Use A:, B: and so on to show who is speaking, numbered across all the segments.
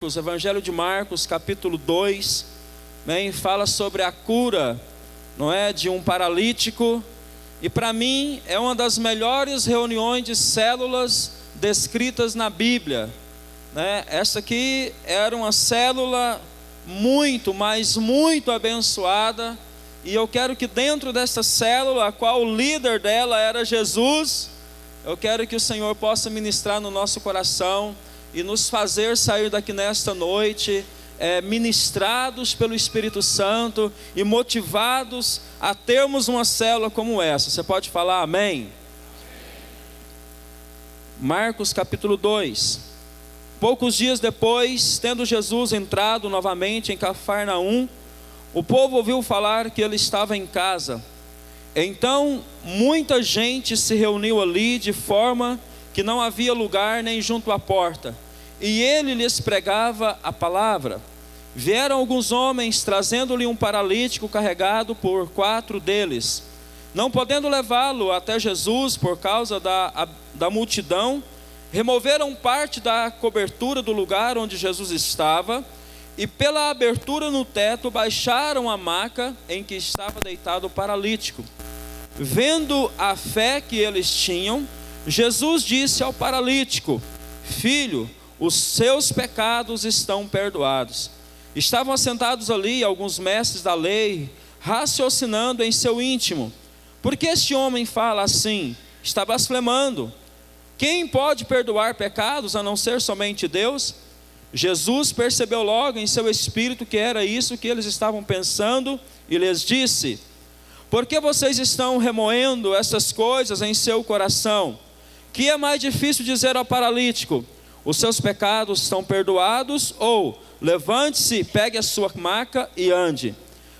A: O Evangelho de Marcos, capítulo 2, fala sobre a cura, não é, de um paralítico. E para mim é uma das melhores reuniões de células descritas na Bíblia, né? Essa aqui era uma célula muito, mas muito abençoada. E eu quero que dentro dessa célula, a qual o líder dela era Jesus, eu quero que o Senhor possa ministrar no nosso coração e nos fazer sair daqui nesta noite ministrados pelo Espírito Santo e motivados a termos uma célula como essa. Você pode falar amém? Marcos capítulo 2. Poucos dias depois, tendo Jesus entrado novamente em Cafarnaum, o povo ouviu falar que ele estava em casa. Então muita gente se reuniu ali, de forma que não havia lugar nem junto à porta, e ele lhes pregava a palavra. Vieram alguns homens, trazendo-lhe um paralítico carregado por 4 deles. Não podendo levá-lo até Jesus por causa da multidão, removeram parte da cobertura do lugar onde Jesus estava, e pela abertura no teto baixaram a maca em que estava deitado o paralítico. Vendo a fé que eles tinham, Jesus disse ao paralítico: filho, os seus pecados estão perdoados. Estavam assentados ali alguns mestres da lei, raciocinando em seu íntimo: por que este homem fala assim? Está blasfemando. Quem pode perdoar pecados a não ser somente Deus? Jesus percebeu logo em seu espírito que era isso que eles estavam pensando, e lhes disse: por que vocês estão remoendo essas coisas em seu coração? Que é mais difícil dizer ao paralítico: os seus pecados estão perdoados, ou levante-se, pegue a sua maca e ande?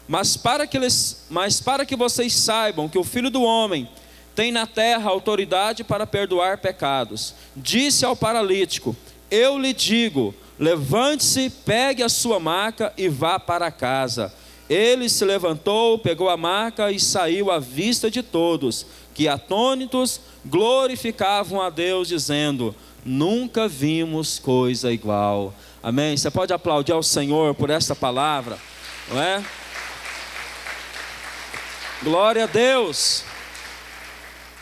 A: Mas para que vocês saibam que o Filho do Homem tem na terra autoridade para perdoar pecados, disse ao paralítico: eu lhe digo, levante-se, pegue a sua maca e vá para casa. Ele se levantou, pegou a maca e saiu à vista de todos, que atônitos glorificavam a Deus, dizendo: nunca vimos coisa igual. Amém? Você pode aplaudir ao Senhor por esta palavra, não é? Glória a Deus.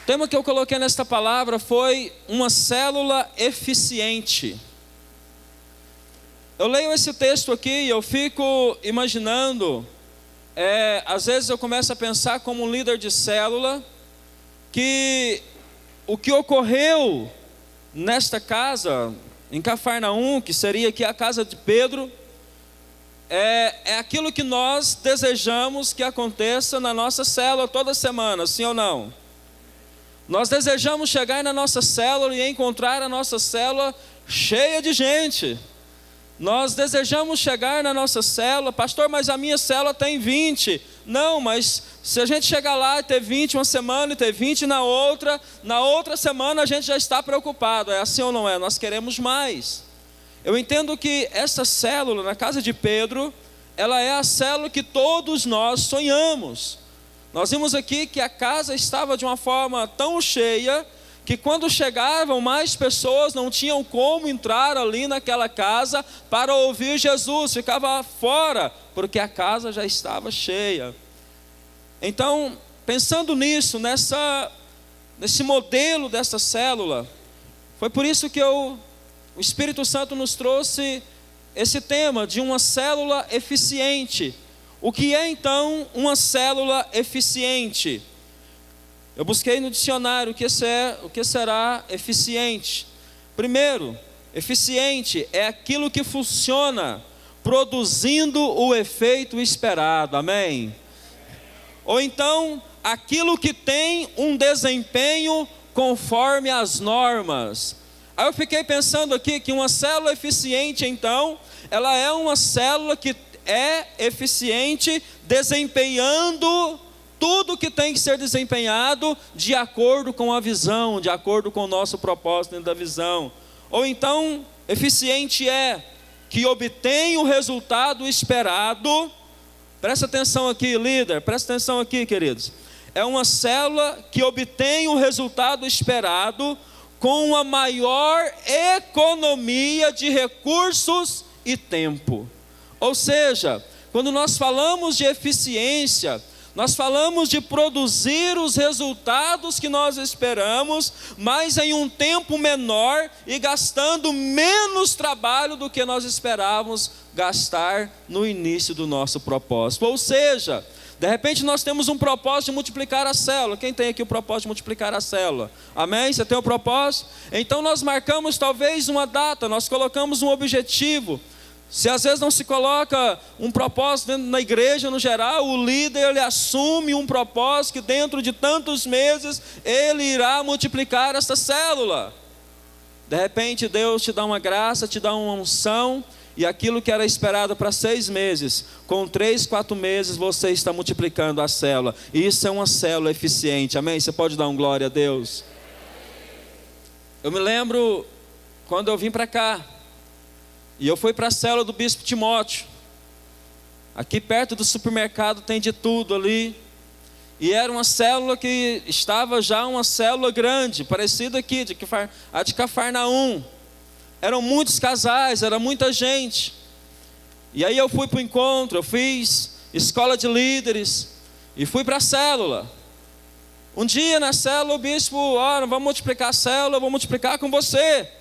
A: O tema que eu coloquei nesta palavra foi uma célula eficiente. Eu leio esse texto aqui e eu fico imaginando, às vezes eu começo a pensar como um líder de célula, que o que ocorreu nesta casa, em Cafarnaum, que seria aqui a casa de Pedro, é aquilo que nós desejamos que aconteça na nossa célula toda semana, sim ou não? Nós desejamos chegar na nossa célula e encontrar a nossa célula cheia de gente. Nós desejamos chegar na nossa célula: pastor, mas a minha célula tem 20. Não, mas se a gente chegar lá e ter 20 uma semana e ter 20 na outra semana a gente já está preocupado. É assim ou não é? Nós queremos mais. Eu entendo que essa célula na casa de Pedro, ela é a célula que todos nós sonhamos. Nós vimos aqui que a casa estava de uma forma tão cheia que quando chegavam mais pessoas não tinham como entrar ali naquela casa para ouvir Jesus, ficava fora, porque a casa já estava cheia. Então, pensando nisso, nesse modelo dessa célula, foi por isso que o Espírito Santo nos trouxe esse tema de uma célula eficiente. O que é então uma célula eficiente? Eu busquei no dicionário o que será eficiente. Primeiro, eficiente é aquilo que funciona produzindo o efeito esperado, amém? Ou então, aquilo que tem um desempenho conforme as normas. Aí eu fiquei pensando aqui que uma célula eficiente, então, ela é uma célula que é eficiente desempenhando tudo que tem que ser desempenhado de acordo com a visão, de acordo com o nosso propósito dentro da visão. Ou então, eficiente é que obtém o resultado esperado. Presta atenção aqui, líder, presta atenção aqui, queridos. É uma célula que obtém o resultado esperado com uma maior economia de recursos e tempo. Ou seja, quando nós falamos de eficiência, nós falamos de produzir os resultados que nós esperamos, mas em um tempo menor e gastando menos trabalho do que nós esperávamos gastar no início do nosso propósito. Ou seja, de repente nós temos um propósito de multiplicar a célula. Quem tem aqui o propósito de multiplicar a célula? Amém? Você tem o propósito? Então nós marcamos talvez uma data, nós colocamos um objetivo. Se às vezes não se coloca um propósito dentro da igreja no geral, o líder ele assume um propósito que dentro de tantos meses ele irá multiplicar essa célula. De repente Deus te dá uma graça, te dá uma unção, e aquilo que era esperado para 6 meses, com 3, 4 meses você está multiplicando a célula. E isso é uma célula eficiente, amém? Você pode dar um glória a Deus? Eu me lembro quando eu vim para cá, e eu fui para a célula do Bispo Timóteo. Aqui perto do supermercado tem de tudo ali. E era uma célula que estava já uma célula grande, parecida aqui, a de Cafarnaum. Eram muitos casais, era muita gente. E aí eu fui para o encontro, eu fiz escola de líderes e fui para a célula. Um dia na célula o bispo, vamos multiplicar a célula, eu vou multiplicar com você.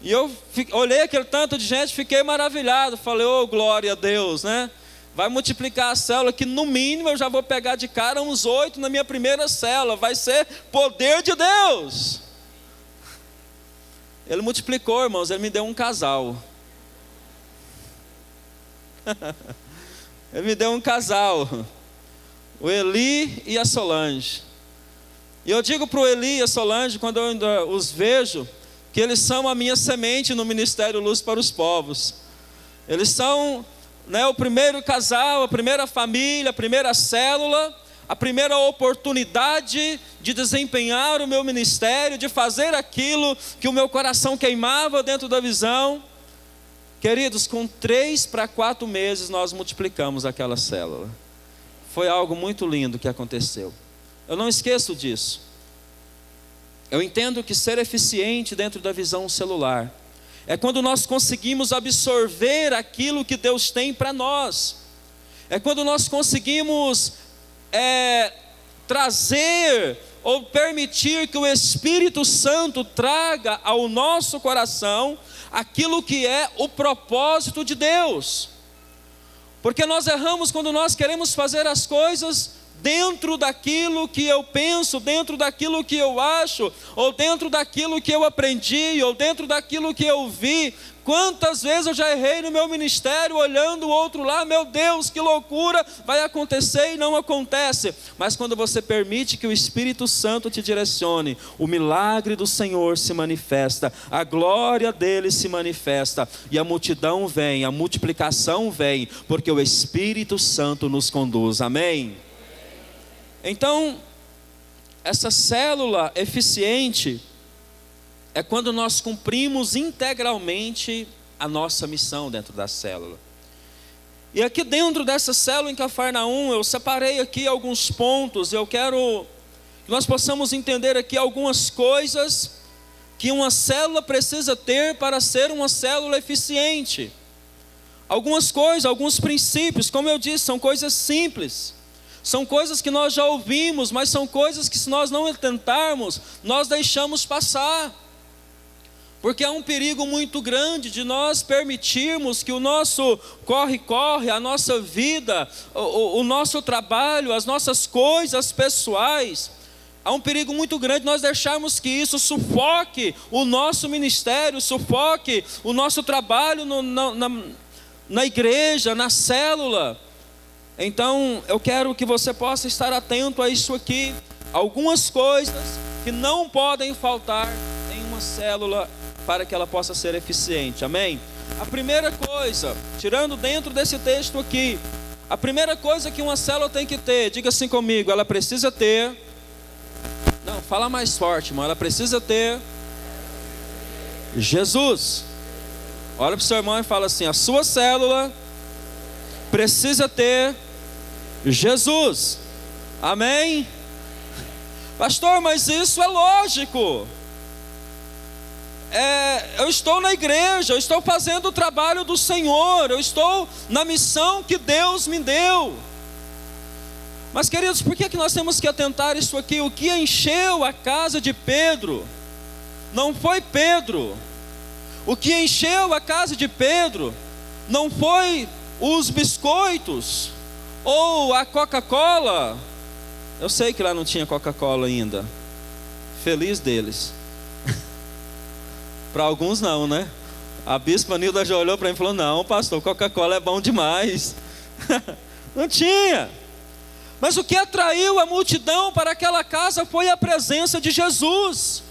A: E eu olhei aquele tanto de gente, fiquei maravilhado. Falei, glória a Deus, né? Vai multiplicar a célula, que no mínimo eu já vou pegar de cara uns 8 na minha primeira célula. Vai ser poder de Deus. Ele multiplicou, irmãos, ele me deu um casal. Ele me deu um casal. O Eli e a Solange. E eu digo para o Eli e a Solange, quando eu ainda os vejo, que eles são a minha semente no Ministério Luz para os Povos. Eles são, o primeiro casal, a primeira família, a primeira célula, a primeira oportunidade de desempenhar o meu ministério, de fazer aquilo que o meu coração queimava dentro da visão. Queridos, com 3 para 4 meses nós multiplicamos aquela célula. Foi algo muito lindo que aconteceu. Eu não esqueço disso. Eu entendo que ser eficiente dentro da visão celular é quando nós conseguimos absorver aquilo que Deus tem para nós. É quando nós conseguimos trazer ou permitir que o Espírito Santo traga ao nosso coração aquilo que é o propósito de Deus. Porque nós erramos quando nós queremos fazer as coisas dentro daquilo que eu penso, dentro daquilo que eu acho, ou dentro daquilo que eu aprendi, ou dentro daquilo que eu vi. Quantas vezes eu já errei no meu ministério, olhando o outro lá, meu Deus, que loucura, vai acontecer e não acontece. Mas quando você permite que o Espírito Santo te direcione, o milagre do Senhor se manifesta, a glória dele se manifesta, e a multidão vem, a multiplicação vem, porque o Espírito Santo nos conduz, amém? Então, essa célula eficiente é quando nós cumprimos integralmente a nossa missão dentro da célula. E aqui dentro dessa célula em Cafarnaum, eu separei aqui alguns pontos. Eu quero que nós possamos entender aqui algumas coisas que uma célula precisa ter para ser uma célula eficiente. Algumas coisas, alguns princípios, como eu disse, são coisas simples. São coisas que nós já ouvimos, mas são coisas que se nós não tentarmos, nós deixamos passar. Porque há um perigo muito grande de nós permitirmos que o nosso corre-corre, a nossa vida, o nosso trabalho, as nossas coisas pessoais, há um perigo muito grande de nós deixarmos que isso sufoque o nosso ministério, sufoque o nosso trabalho na igreja, na célula. Então, eu quero que você possa estar atento a isso aqui. Algumas coisas que não podem faltar em uma célula para que ela possa ser eficiente, amém? A primeira coisa, tirando dentro desse texto aqui, a primeira coisa que uma célula tem que ter, diga assim comigo, ela precisa ter, não, fala mais forte, irmão, ela precisa ter Jesus. Olha para o seu irmão e fala assim, a sua célula precisa ter Jesus, amém? Pastor, mas isso é lógico. eu estou na igreja, eu estou fazendo o trabalho do Senhor, eu estou na missão que Deus me deu. Mas queridos, por que nós temos que atentar isso aqui? O que encheu a casa de Pedro não foi Pedro. O que encheu a casa de Pedro não foi os biscoitos ou a Coca-Cola. Eu sei que lá não tinha Coca-Cola ainda. Feliz deles. Para alguns não, né? A bispa Nilda já olhou para mim e falou: não, pastor, Coca-Cola é bom demais. Não tinha. Mas o que atraiu a multidão para aquela casa foi a presença de Jesus.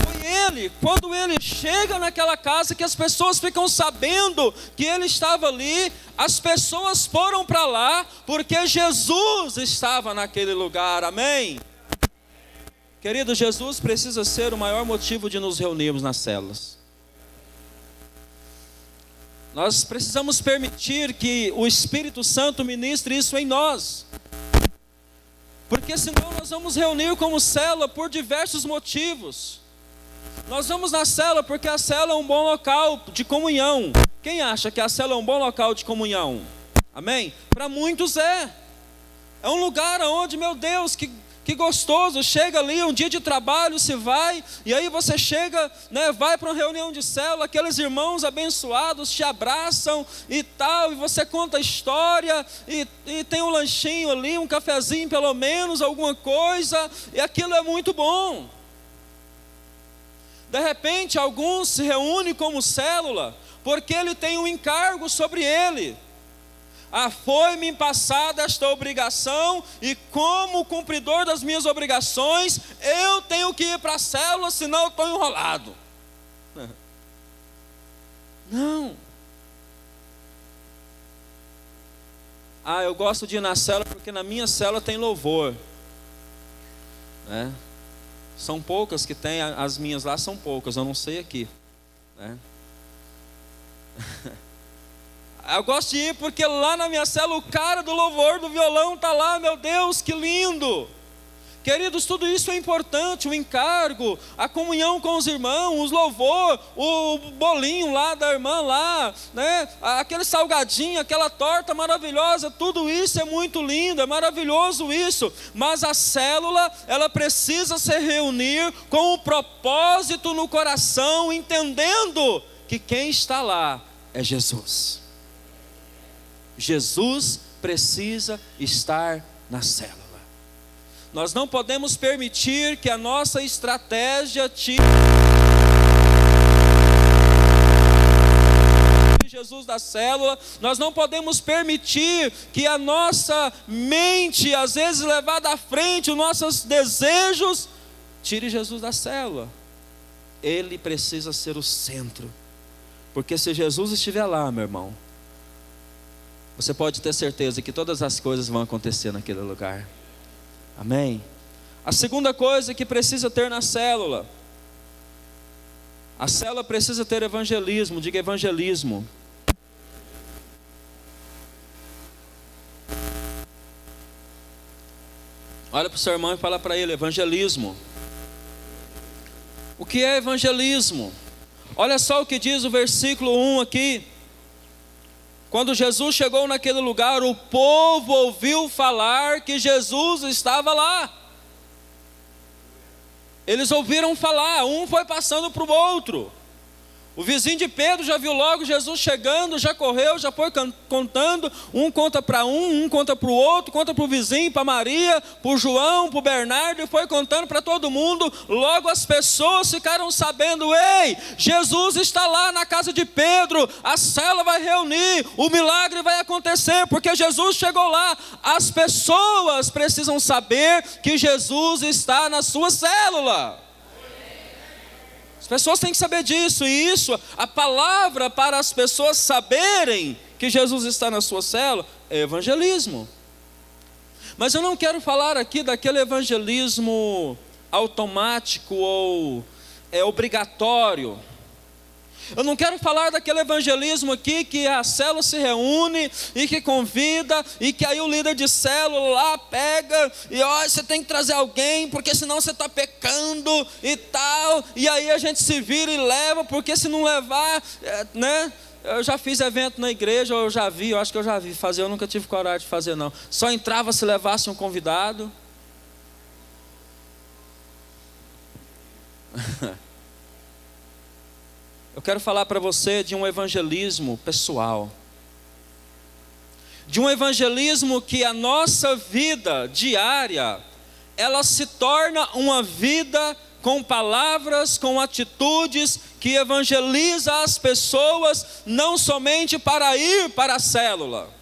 A: Foi Ele, quando Ele chega naquela casa, que as pessoas ficam sabendo que Ele estava ali. As pessoas foram para lá porque Jesus estava naquele lugar, amém? Querido, Jesus precisa ser o maior motivo de nos reunirmos nas células. Nós precisamos permitir que o Espírito Santo ministre isso em nós. Porque senão nós vamos reunir como célula por diversos motivos. Nós vamos na célula porque a célula é um bom local de comunhão. Quem acha que a célula é um bom local de comunhão? Amém? Para muitos é. É um lugar onde, meu Deus, que gostoso, chega ali, um dia de trabalho, se vai, e aí você chega, né, vai para uma reunião de célula, aqueles irmãos abençoados te abraçam e tal, e você conta a história, e tem um lanchinho ali, um cafezinho pelo menos, alguma coisa, e aquilo é muito bom. De repente, alguns se reúnem como célula, porque ele tem um encargo sobre ele. Foi-me passada esta obrigação, e como cumpridor das minhas obrigações, eu tenho que ir para a célula, senão eu estou enrolado. Não. Eu gosto de ir na célula porque na minha célula tem louvor. São poucas que tem, as minhas lá são poucas, eu não sei aqui. Eu gosto de ir porque lá na minha célula o cara do louvor, do violão está lá, meu Deus, que lindo. Queridos, tudo isso é importante, o encargo, a comunhão com os irmãos, o louvor, o bolinho lá da irmã lá, né? Aquele salgadinho, aquela torta maravilhosa, tudo isso é muito lindo, é maravilhoso isso. Mas a célula, ela precisa se reunir com o propósito no coração, entendendo que quem está lá é Jesus. Jesus precisa estar na célula. Nós não podemos permitir que a nossa estratégia tire Jesus da célula. Nós não podemos permitir que a nossa mente, às vezes levada à frente, os nossos desejos, tire Jesus da célula. Ele precisa ser o centro. Porque se Jesus estiver lá, meu irmão, você pode ter certeza que todas as coisas vão acontecer naquele lugar. Amém? A segunda coisa que precisa ter na célula, a célula precisa ter evangelismo. Diga evangelismo. Olha para o seu irmão e fala para ele: evangelismo. O que é evangelismo? Olha só o que diz o versículo 1 aqui. Quando Jesus chegou naquele lugar, o povo ouviu falar que Jesus estava lá. Eles ouviram falar, um foi passando para o outro. O vizinho de Pedro já viu logo Jesus chegando, já correu, já foi contando. Um conta para um conta para o outro, conta para o vizinho, para Maria, para o João, para o Bernardo, e foi contando para todo mundo. Logo as pessoas ficaram sabendo: ei, Jesus está lá na casa de Pedro, a célula vai reunir, o milagre vai acontecer, porque Jesus chegou lá. As pessoas precisam saber que Jesus está na sua célula. As pessoas têm que saber disso, e isso, a palavra para as pessoas saberem que Jesus está na sua célula é evangelismo. Mas eu não quero falar aqui daquele evangelismo automático ou obrigatório. Eu não quero falar daquele evangelismo aqui que a célula se reúne e que convida, e que aí o líder de célula lá pega e ó, você tem que trazer alguém, porque senão você está pecando e tal, e aí a gente se vira e leva, porque se não levar, né? Eu já fiz evento na igreja, eu acho que eu já vi fazer, eu nunca tive coragem de fazer não. Só entrava se levasse um convidado. Eu quero falar para você de um evangelismo pessoal. De um evangelismo que a nossa vida diária, ela se torna uma vida com palavras, com atitudes, que evangeliza as pessoas, não somente para ir para a célula.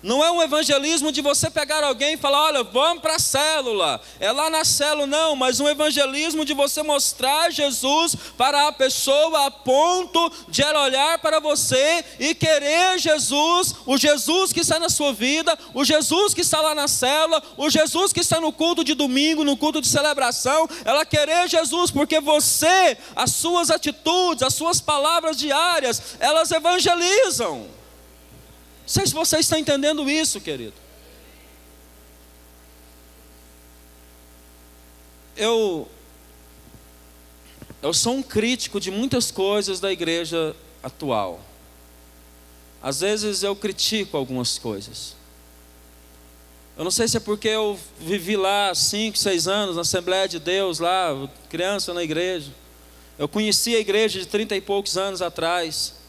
A: Não é um evangelismo de você pegar alguém e falar, olha, vamos para a célula. É lá na célula, não, mas um evangelismo de você mostrar Jesus para a pessoa a ponto de ela olhar para você e querer Jesus, o Jesus que está na sua vida, o Jesus que está lá na célula, o Jesus que está no culto de domingo, no culto de celebração, ela querer Jesus, porque você, as suas atitudes, as suas palavras diárias, elas evangelizam. Não sei se você está entendendo isso, querido. Eu sou um crítico de muitas coisas da igreja atual. Às vezes eu critico algumas coisas. Eu não sei se é porque eu vivi lá 5, 6 anos, na Assembleia de Deus, lá, criança na igreja. Eu conheci a igreja de 30 e poucos anos atrás.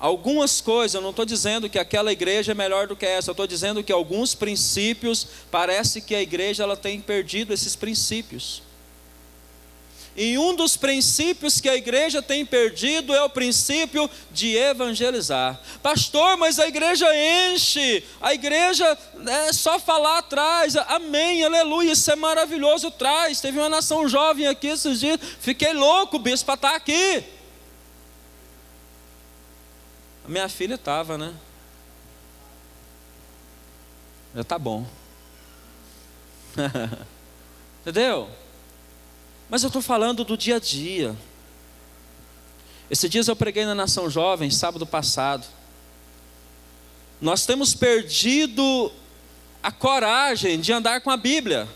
A: Algumas coisas, eu não estou dizendo que aquela igreja é melhor do que essa, eu estou dizendo que alguns princípios, parece que a igreja ela tem perdido esses princípios. E um dos princípios que a igreja tem perdido é o princípio de evangelizar. Pastor, mas a igreja enche, a igreja é só falar atrás, amém, aleluia, isso é maravilhoso, traz. Teve uma nação jovem aqui esses dias, fiquei louco, bispo, para estar aqui. Minha filha estava, né? Já está bom. Entendeu? Mas eu estou falando do dia a dia. Esses dias eu preguei na Nação Jovem, sábado passado. Nós temos perdido a coragem de andar com a Bíblia.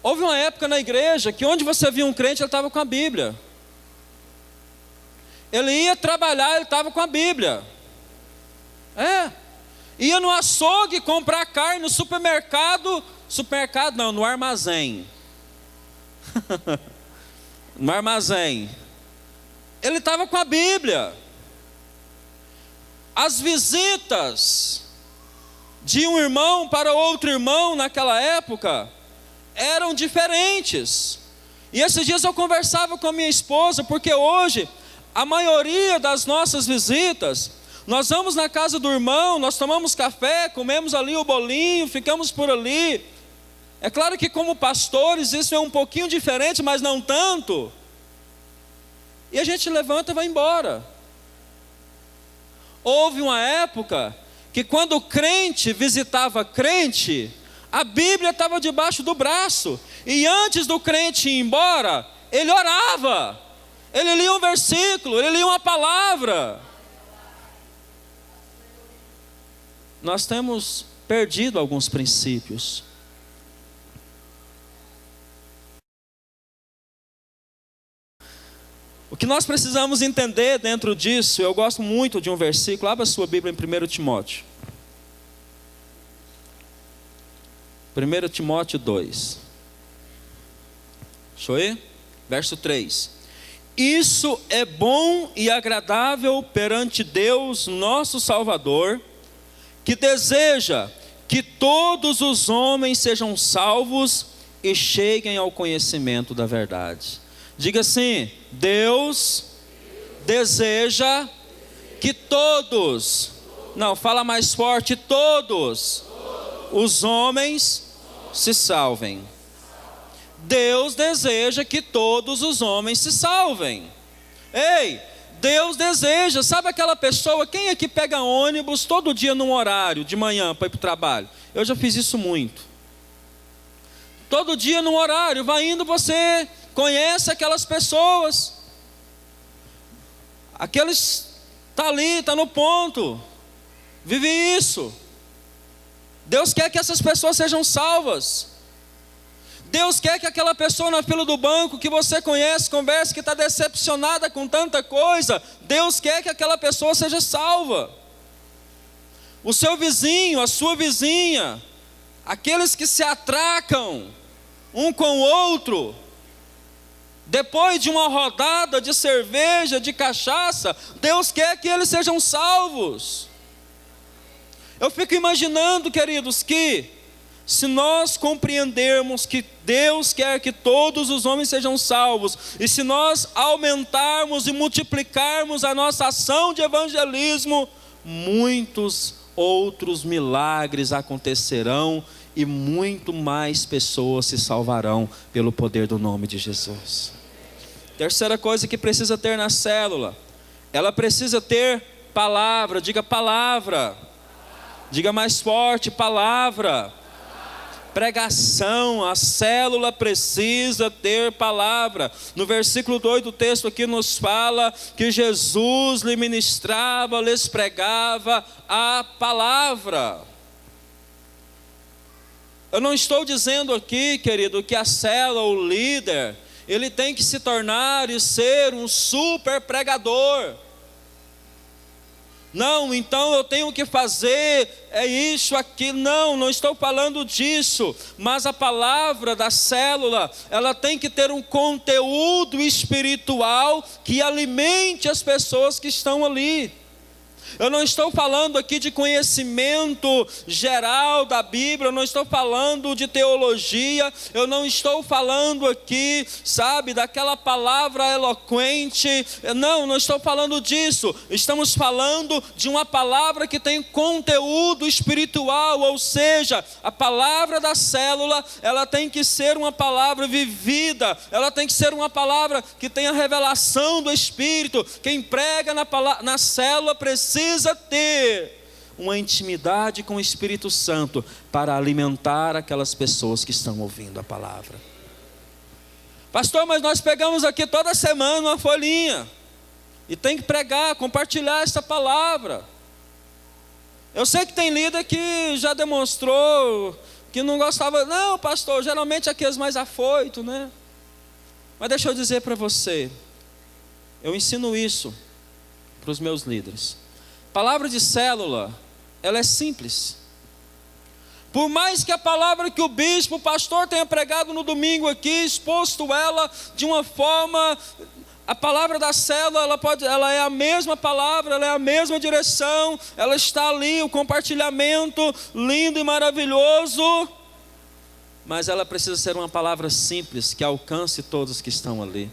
A: Houve uma época na igreja que onde você via um crente, ele estava com a Bíblia. Ele ia trabalhar, ele estava com a Bíblia. Ia no açougue comprar carne no supermercado não, no armazém. No armazém. Ele estava com a Bíblia. As visitas de um irmão para outro irmão naquela época eram diferentes. E esses dias eu conversava com a minha esposa, porque hoje a maioria das nossas visitas, nós vamos na casa do irmão, nós tomamos café, comemos ali o bolinho, ficamos por ali. É claro que como pastores isso é um pouquinho diferente, mas não tanto. E a gente levanta e vai embora. Houve uma época que quando o crente visitava crente, a Bíblia estava debaixo do braço. E antes do crente ir embora, ele orava. Ele lia um versículo, ele lia uma palavra. Nós temos perdido alguns princípios. O que nós precisamos entender dentro disso, eu gosto muito de um versículo, abra a sua Bíblia em 1 Timóteo. 1 Timóteo 2. Deixa eu ir? Verso 3. Isso é bom e agradável perante Deus, nosso Salvador, que deseja que todos os homens sejam salvos e cheguem ao conhecimento da verdade. Diga assim: Deus deseja que todos, não, fala mais forte, todos os homens se salvem. Deus deseja que todos os homens se salvem. Ei, Deus deseja, sabe aquela pessoa, quem é que pega ônibus todo dia num horário de manhã para ir para o trabalho? Eu já fiz isso muito. todo dia num horário, vai indo, você conhece aquelas pessoas. Aqueles está ali, está no ponto, vive isso. Deus quer que essas pessoas sejam salvas. Deus quer que aquela pessoa na fila do banco que você conhece, conversa, que está decepcionada com tanta coisa, Deus quer que aquela pessoa seja salva. O seu vizinho, a sua vizinha, aqueles que se atracam um com o outro, depois de uma rodada de cerveja, de cachaça, Deus quer que eles sejam salvos. Eu fico imaginando, queridos, que se nós compreendermos que Deus quer que todos os homens sejam salvos, e se nós aumentarmos e multiplicarmos a nossa ação de evangelismo, muitos outros milagres acontecerão e muito mais pessoas se salvarão pelo poder do nome de Jesus. Terceira coisa que precisa ter na célula, ela precisa ter palavra. Diga palavra. Diga mais forte, palavra. Pregação. A célula precisa ter palavra. No versículo 2 do texto aqui nos fala que Jesus lhe ministrava, lhes pregava a palavra. Eu não estou dizendo aqui, querido, que a célula, o líder, ele tem que se tornar e ser um super pregador. Não, então eu tenho que fazer, é isso aqui. Não estou falando disso. Mas a palavra da célula, ela tem que ter um conteúdo espiritual que alimente as pessoas que estão ali. Eu não estou falando aqui de conhecimento geral da Bíblia, eu não estou falando de teologia, eu não estou falando aqui, sabe, daquela palavra eloquente, não estou falando disso. Estamos falando de uma palavra que tem conteúdo espiritual, ou seja, a palavra da célula, ela tem que ser uma palavra vivida, ela tem que ser uma palavra que tenha revelação do Espírito. Quem prega na célula precisa ter uma intimidade com o Espírito Santo para alimentar aquelas pessoas que estão ouvindo a palavra. Pastor, mas nós pegamos aqui toda semana uma folhinha e tem que pregar, compartilhar essa palavra. Eu sei que tem líder que já demonstrou que não gostava. Não, pastor, geralmente aqueles mais afoitos, né? Mas deixa eu dizer para você, eu ensino isso para os meus líderes. Palavra de célula, ela é simples. Por mais que a palavra que o bispo, o pastor tenha pregado no domingo aqui, exposto ela de uma forma, a palavra da célula, ela é a mesma palavra, ela é a mesma direção, ela está ali, o compartilhamento lindo e maravilhoso, mas ela precisa ser uma palavra simples, que alcance todos que estão ali.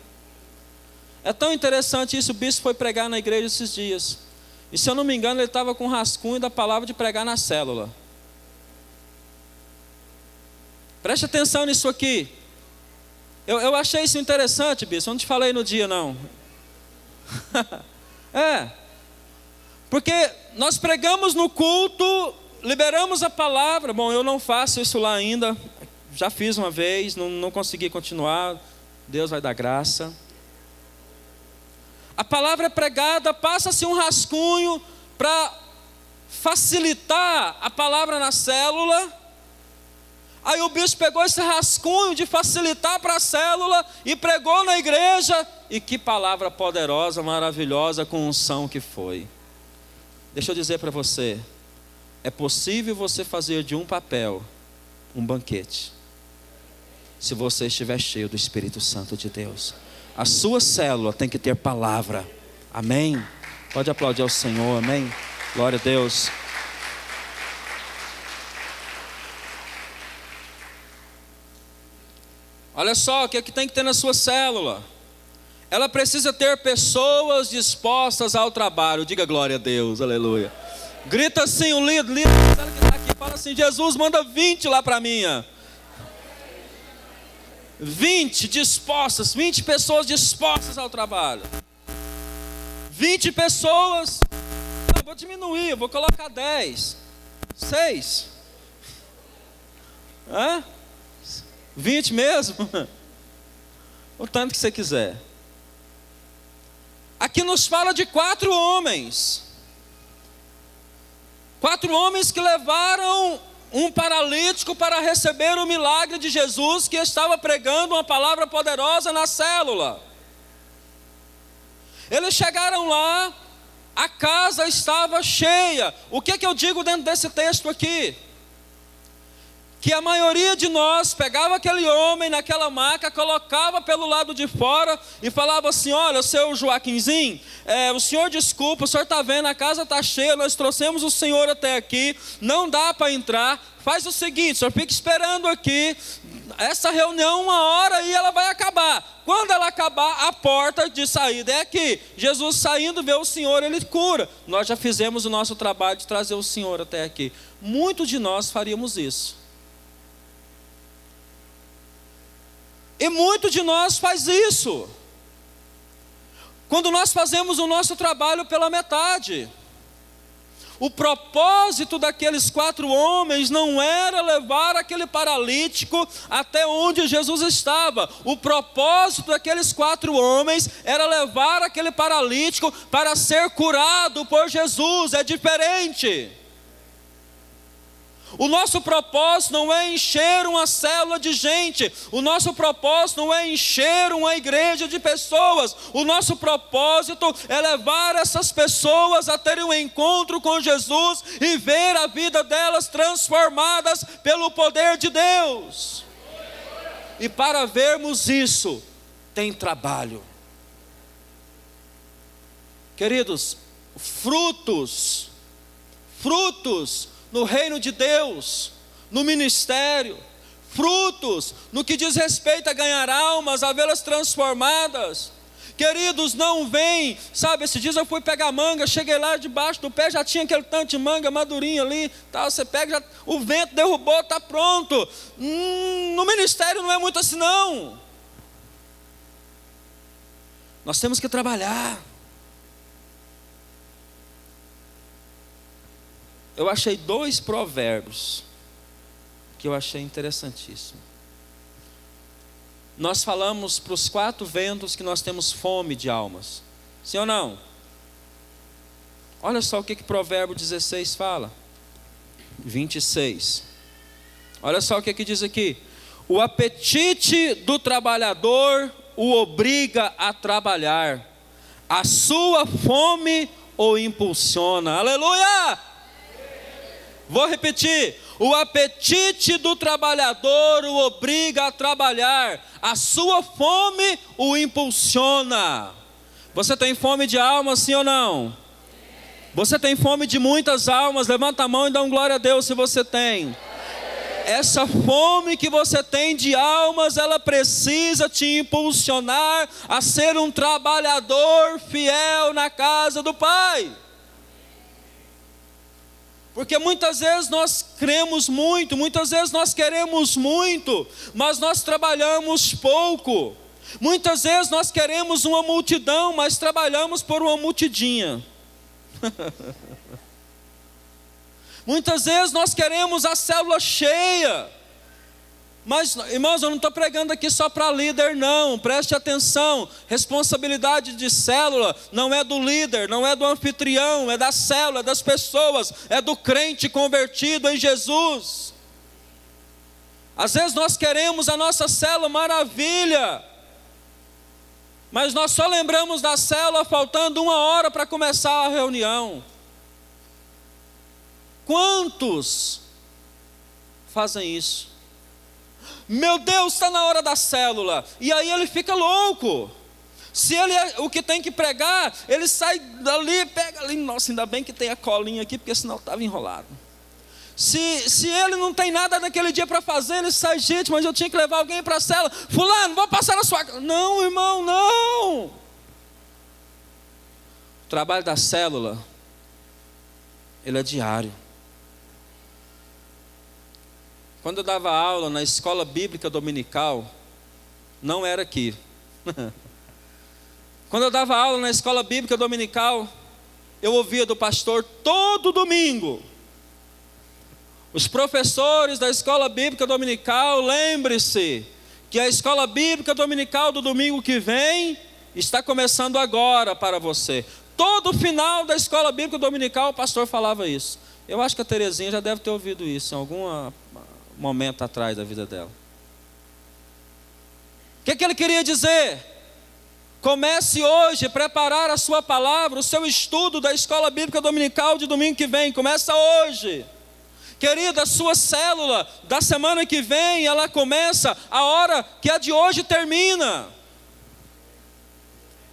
A: É tão interessante isso, o bispo foi pregar na igreja esses dias. E se eu não me engano, ele estava com um rascunho da palavra de pregar na célula. Preste atenção nisso aqui. Eu achei isso interessante, bispo. Eu não te falei no dia, não. Porque nós pregamos no culto, liberamos a palavra. Bom, eu não faço isso lá ainda. Já fiz uma vez, não consegui continuar. Deus vai dar graça. A palavra é pregada, passa-se um rascunho para facilitar a palavra na célula. Aí o bispo pegou esse rascunho de facilitar para a célula e pregou na igreja. E que palavra poderosa, maravilhosa, com unção que foi. Deixa eu dizer para você, é possível você fazer de um papel um banquete, se você estiver cheio do Espírito Santo de Deus. A sua célula tem que ter palavra. Amém? Pode aplaudir ao Senhor, amém? Glória a Deus. Olha só, o que é que tem que ter na sua célula? Ela precisa ter pessoas dispostas ao trabalho. Diga glória a Deus, aleluia. Grita assim, o líder que está aqui, fala assim: Jesus, manda 20 lá para mim. 20 dispostas, 20 pessoas dispostas ao trabalho. 20 pessoas. Não, vou diminuir, eu vou colocar 10. 6. 20 mesmo? O tanto que você quiser. Aqui nos fala de 4 homens. 4 homens que levaram um paralítico para receber o milagre de Jesus, que estava pregando uma palavra poderosa na célula. Eles chegaram lá, a casa estava cheia. O que eu digo dentro desse texto aqui? Que a maioria de nós pegava aquele homem naquela maca, colocava pelo lado de fora e falava assim: olha, seu Joaquinzinho, o senhor desculpa, o senhor está vendo, a casa está cheia, nós trouxemos o senhor até aqui, não dá para entrar, faz o seguinte, o senhor fica esperando aqui, essa reunião 1 hora e ela vai acabar. Quando ela acabar, a porta de saída é aqui. Jesus saindo, vê o senhor, ele cura. Nós já fizemos o nosso trabalho de trazer o senhor até aqui. Muitos de nós faríamos isso. E muitos de nós faz isso. Quando nós fazemos o nosso trabalho pela metade. O propósito daqueles 4 homens não era levar aquele paralítico até onde Jesus estava. O propósito daqueles 4 homens era levar aquele paralítico para ser curado por Jesus. É diferente. O nosso propósito não é encher uma célula de gente. O nosso propósito não é encher uma igreja de pessoas. O nosso propósito é levar essas pessoas a terem um encontro com Jesus e ver a vida delas transformadas pelo poder de Deus. E para vermos isso, tem trabalho. Queridos, frutos no reino de Deus, no ministério, frutos no que diz respeito a ganhar almas, a vê-las transformadas. Queridos, não vem, sabe, esses dias eu fui pegar manga, cheguei lá debaixo do pé, já tinha aquele tanto de manga madurinha ali, tá, você pega, já, o vento derrubou, está pronto. No ministério não é muito assim não. Nós temos que trabalhar. Eu achei 2 provérbios que eu achei interessantíssimo. Nós falamos para os 4 ventos que nós temos fome de almas. Sim ou não? Olha só o que Provérbio 16 fala. 26. Olha só o que diz aqui. O apetite do trabalhador o obriga a trabalhar. A sua fome o impulsiona. Aleluia! Vou repetir, o apetite do trabalhador o obriga a trabalhar, a sua fome o impulsiona. Você tem fome de alma, sim ou não? Você tem fome de muitas almas? Levanta a mão e dá um glória a Deus se você tem. Essa fome que você tem de almas, ela precisa te impulsionar a ser um trabalhador fiel na casa do Pai. Porque muitas vezes nós cremos muito, muitas vezes nós queremos muito, mas nós trabalhamos pouco. Muitas vezes nós queremos uma multidão, mas trabalhamos por uma multidinha. Muitas vezes nós queremos a célula cheia. Mas, irmãos, eu não estou pregando aqui só para líder, não. Preste atenção. Responsabilidade de célula não é do líder, não é do anfitrião, é da célula, é das pessoas, é do crente convertido em Jesus. Às vezes nós queremos a nossa célula maravilha, mas nós só lembramos da célula faltando 1 hora para começar a reunião. Quantos fazem isso? Meu Deus, está na hora da célula. E aí ele fica louco. Se ele é o que tem que pregar, ele sai dali, pega ali. Nossa, ainda bem que tem a colinha aqui, porque senão estava enrolado. Se ele não tem nada naquele dia para fazer, ele sai, gente, mas eu tinha que levar alguém para a célula. Fulano, vou passar na sua casa. Não, irmão, não. O trabalho da célula, ele é diário. Quando eu dava aula na escola bíblica dominical, não era aqui. Quando eu dava aula na escola bíblica dominical, eu ouvia do pastor todo domingo: Os professores da escola bíblica dominical, lembre-se que a escola bíblica dominical do domingo que vem está começando agora para você. Todo final da escola bíblica dominical o pastor falava isso. Eu acho que a Terezinha já deve ter ouvido isso em algum momento atrás da vida dela. O que ele queria dizer? Comece hoje a preparar a sua palavra, o seu estudo da escola bíblica dominical de domingo que vem. Começa hoje. Querida, a sua célula da semana que vem, ela começa a hora que a de hoje termina.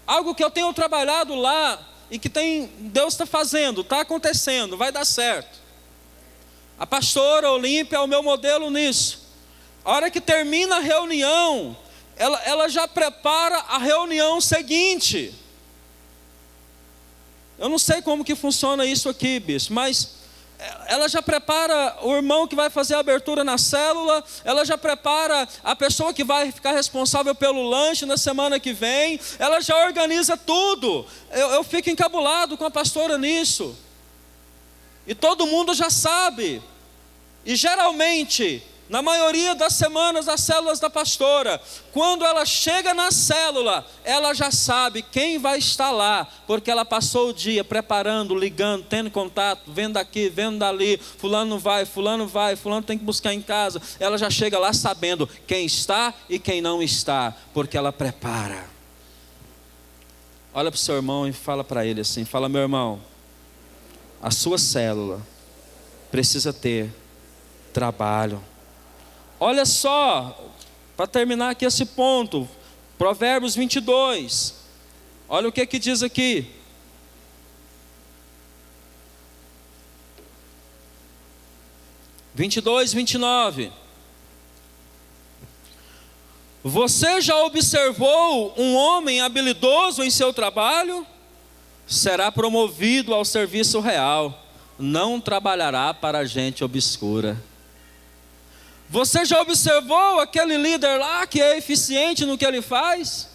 A: Algo que eu tenho trabalhado lá e que Deus está fazendo, está acontecendo, vai dar certo. A pastora Olímpia é o meu modelo nisso. A hora que termina a reunião, ela já prepara a reunião seguinte. Eu não sei como que funciona isso aqui, bicho, mas ela já prepara o irmão que vai fazer a abertura na célula, ela já prepara a pessoa que vai ficar responsável pelo lanche na semana que vem, ela já organiza tudo. Eu fico encabulado com a pastora nisso. E todo mundo já sabe. E geralmente, na maioria das semanas das células da pastora, quando ela chega na célula, ela já sabe quem vai estar lá, porque ela passou o dia preparando, ligando, tendo contato, vendo aqui, vendo dali, fulano vai, fulano tem que buscar em casa. Ela já chega lá sabendo quem está e quem não está, porque ela prepara. Olha para o seu irmão e fala para ele assim, fala: meu irmão, a sua célula precisa ter trabalho. Olha só, para terminar aqui esse ponto, Provérbios 22, olha o que diz aqui. (22, 29). Você já observou um homem habilidoso em seu trabalho? Será promovido ao serviço real, não trabalhará para gente obscura. Você já observou aquele líder lá que é eficiente no que ele faz?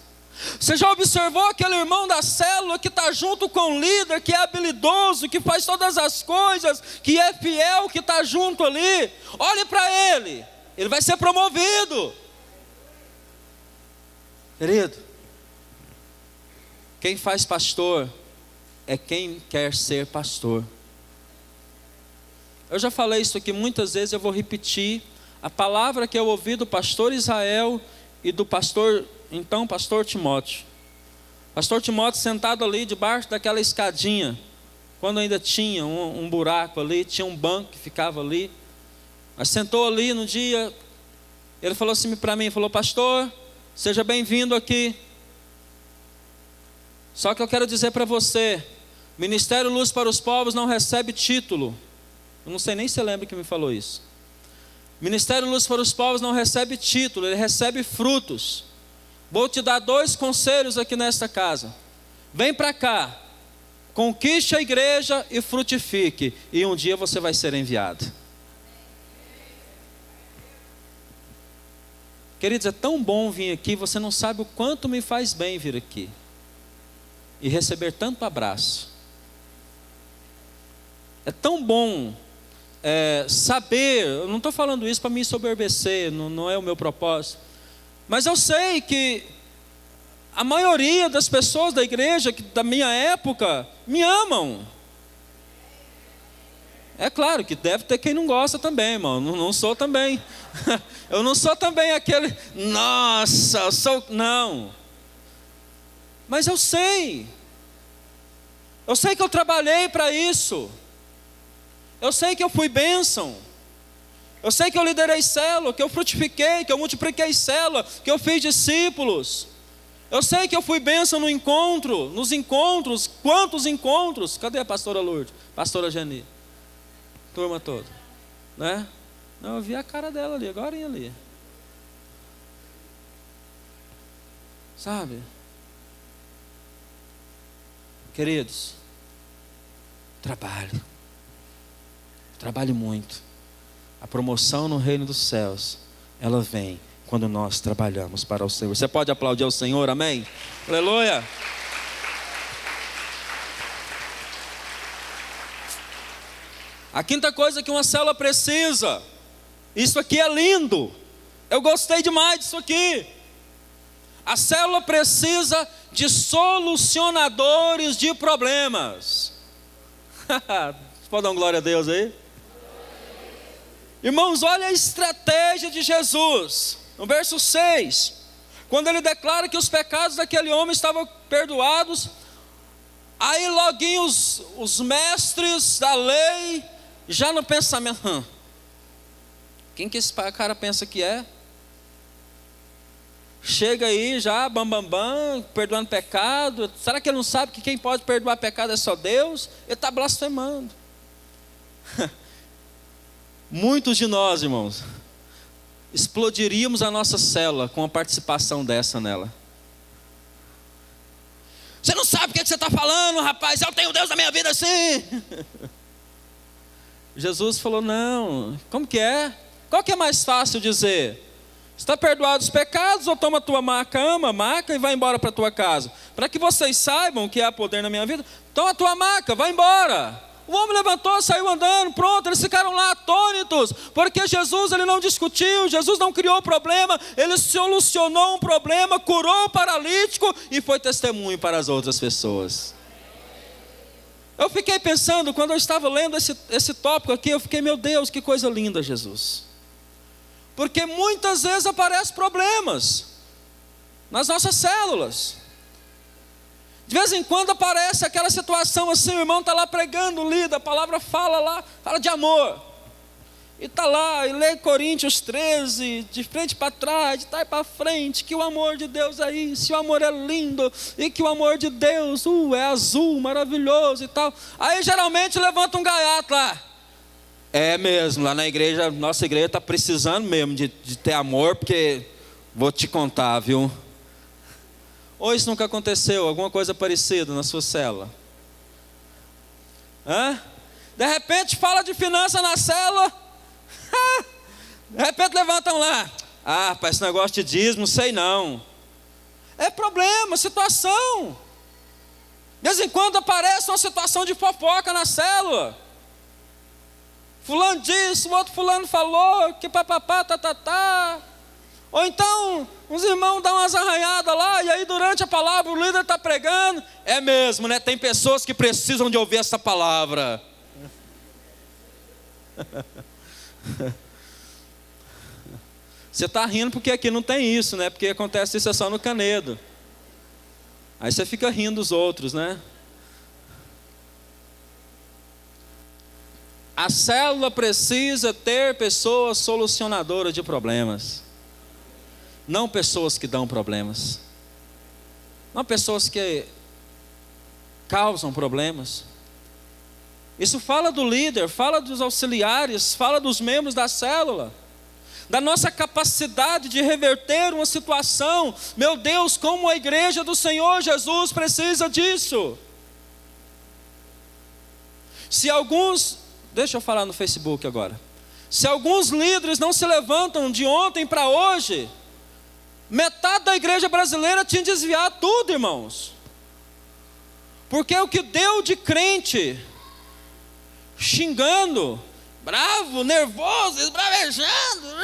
A: Você já observou aquele irmão da célula que está junto com o líder, que é habilidoso, que faz todas as coisas, que é fiel, que está junto ali? Olhe para ele, ele vai ser promovido. Querido, quem faz pastor é quem quer ser pastor. Eu já falei isso aqui muitas vezes, eu vou repetir. A palavra que eu ouvi do pastor Israel e do pastor Timóteo. Pastor Timóteo sentado ali debaixo daquela escadinha, quando ainda tinha um buraco ali, tinha um banco que ficava ali. Mas sentou ali no dia, ele falou assim para mim, falou: pastor, seja bem-vindo aqui. Só que eu quero dizer para você, Ministério Luz para os Povos não recebe título. Eu não sei nem se você lembra que me falou isso. Ministério Luz para os Povos não recebe título, ele recebe frutos. Vou te dar 2 conselhos aqui nesta casa. Vem para cá, conquiste a igreja e frutifique, e um dia você vai ser enviado. Queridos, é tão bom vir aqui, você não sabe o quanto me faz bem vir aqui e receber tanto abraço. É tão bom saber, eu não estou falando isso para me ensoberbecer, não é o meu propósito, mas eu sei que a maioria das pessoas da igreja, da minha época, me amam. É claro que deve ter quem não gosta também, irmão, não sou também, eu não sou também aquele, nossa, eu sou, não, mas eu sei que eu trabalhei para isso. Eu sei que eu fui bênção. Eu sei que eu liderei célula, que eu frutifiquei, que eu multipliquei célula, que eu fiz discípulos. Eu sei que eu fui bênção no encontro, nos encontros. Quantos encontros? Cadê a pastora Lourdes? Pastora Geni? Turma toda. Né? Não, eu vi a cara dela ali, agora ali. Sabe? Queridos, trabalhe muito. A promoção no reino dos céus, ela vem quando nós trabalhamos para o Senhor. Você pode aplaudir ao Senhor, amém? Aleluia. A quinta coisa que uma célula precisa, isso aqui é lindo, eu gostei demais disso aqui. A célula precisa de solucionadores de problemas. Pode dar uma glória a Deus aí? Irmãos, olha a estratégia de Jesus. No verso 6, quando ele declara que os pecados daquele homem estavam perdoados, aí loguinho os mestres da lei, já no pensamento, quem que esse cara pensa que é? Chega aí já, perdoando pecado. Será que ele não sabe que quem pode perdoar pecado é só Deus? Ele está blasfemando. Muitos de nós, irmãos, explodiríamos a nossa célula com uma participação dessa nela. Você não sabe o que você está falando, rapaz, eu tenho Deus na minha vida assim. Jesus falou, não, como que é? Qual que é mais fácil dizer? Está perdoado os pecados, ou toma a tua maca e vai embora para a tua casa? Para que vocês saibam que há poder na minha vida, toma a tua maca, vai embora. O homem levantou, saiu andando, pronto, eles ficaram lá atônitos, porque Jesus, ele não discutiu, Jesus não criou problema, ele solucionou um problema, curou o paralítico e foi testemunho para as outras pessoas. Eu fiquei pensando, quando eu estava lendo esse tópico aqui, eu fiquei, meu Deus, que coisa linda, Jesus. Porque muitas vezes aparecem problemas nas nossas células. De vez em quando aparece aquela situação assim, o irmão está lá pregando, lida, a palavra fala lá, fala de amor. E está lá, e lê Coríntios 13, de frente para trás, de trás para frente, que o amor de Deus é isso, o amor é lindo, e que o amor de Deus é azul, maravilhoso e tal. Aí geralmente levanta um gaiato lá. É mesmo, lá na igreja, nossa igreja está precisando mesmo de ter amor, porque vou te contar, viu? Ou isso nunca aconteceu, alguma coisa parecida na sua célula? De repente fala de finança na célula, de repente levantam lá, para esse negócio de dízimo, sei não. É problema, situação. De vez em quando aparece uma situação de fofoca na célula. Fulano disse, o outro fulano falou, que papapá, tá. Ou então, os irmãos dão umas arranhadas lá, e aí durante a palavra o líder está pregando. É mesmo, né? Tem pessoas que precisam de ouvir essa palavra. Você está rindo porque aqui não tem isso, né? Porque acontece isso só no Canedo. Aí você fica rindo dos outros, né? A célula precisa ter pessoas solucionadoras de problemas. Não pessoas que dão problemas. Não pessoas que causam problemas. Isso fala do líder, fala dos auxiliares, fala dos membros da célula. Da nossa capacidade de reverter uma situação. Meu Deus, como a igreja do Senhor Jesus precisa disso. Deixa eu falar no Facebook agora. Se alguns líderes não se levantam de ontem para hoje, metade da igreja brasileira tinha desviado tudo, irmãos. Porque o que deu de crente, xingando, bravo, nervoso, esbravejando,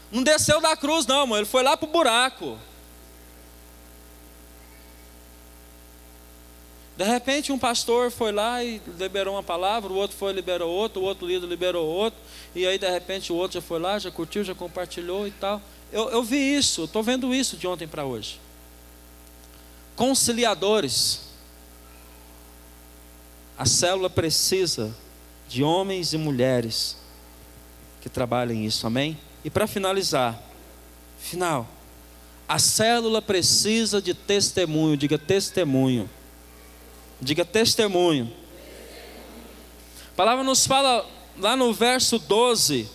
A: não desceu da cruz não, irmão, ele foi lá para o buraco. De repente um pastor foi lá e liberou uma palavra, o outro foi e liberou outro, o outro líder liberou outro, e aí de repente o outro já foi lá, já curtiu, já compartilhou e tal. Eu vi isso, estou vendo isso de ontem para hoje. Conciliadores. A célula precisa de homens e mulheres que trabalhem isso, amém? E para finalizar, a célula precisa de testemunho, diga testemunho. Diga testemunho. A palavra nos fala lá no verso 12,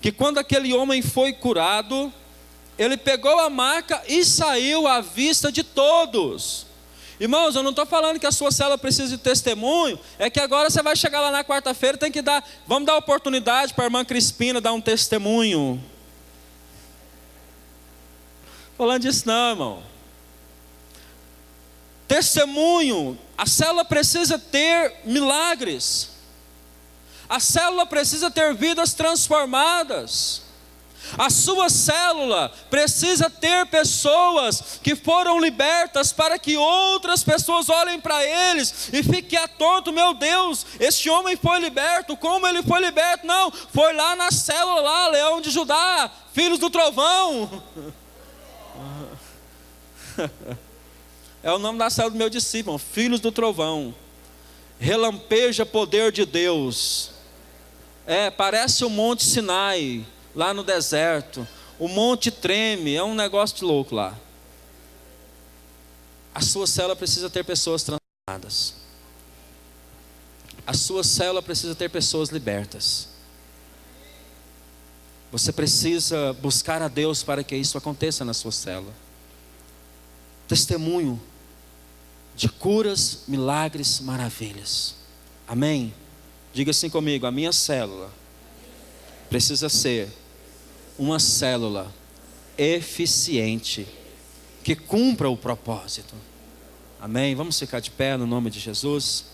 A: que quando aquele homem foi curado, ele pegou a maca e saiu à vista de todos. Irmãos, eu não estou falando que a sua célula precisa de testemunho, é que agora você vai chegar lá na quarta-feira, vamos dar oportunidade para a irmã Crispina dar um testemunho. Falando disso não, irmão. Testemunho, a célula precisa ter milagres. A célula precisa ter vidas transformadas. A sua célula precisa ter pessoas que foram libertas, para que outras pessoas olhem para eles e fiquem atentos: meu Deus, este homem foi liberto. Como ele foi liberto? Não, foi lá na célula, lá, Leão de Judá, filhos do trovão. É o nome da célula do meu discípulo, filhos do trovão. Relampeja poder de Deus. Parece o Monte Sinai, lá no deserto. O monte treme, é um negócio de louco lá. A sua célula precisa ter pessoas transformadas. A sua célula precisa ter pessoas libertas. Você precisa buscar a Deus para que isso aconteça na sua célula. Testemunho de curas, milagres, maravilhas. Amém? Diga assim comigo: a minha célula precisa ser uma célula eficiente, que cumpra o propósito. Amém? Vamos ficar de pé no nome de Jesus.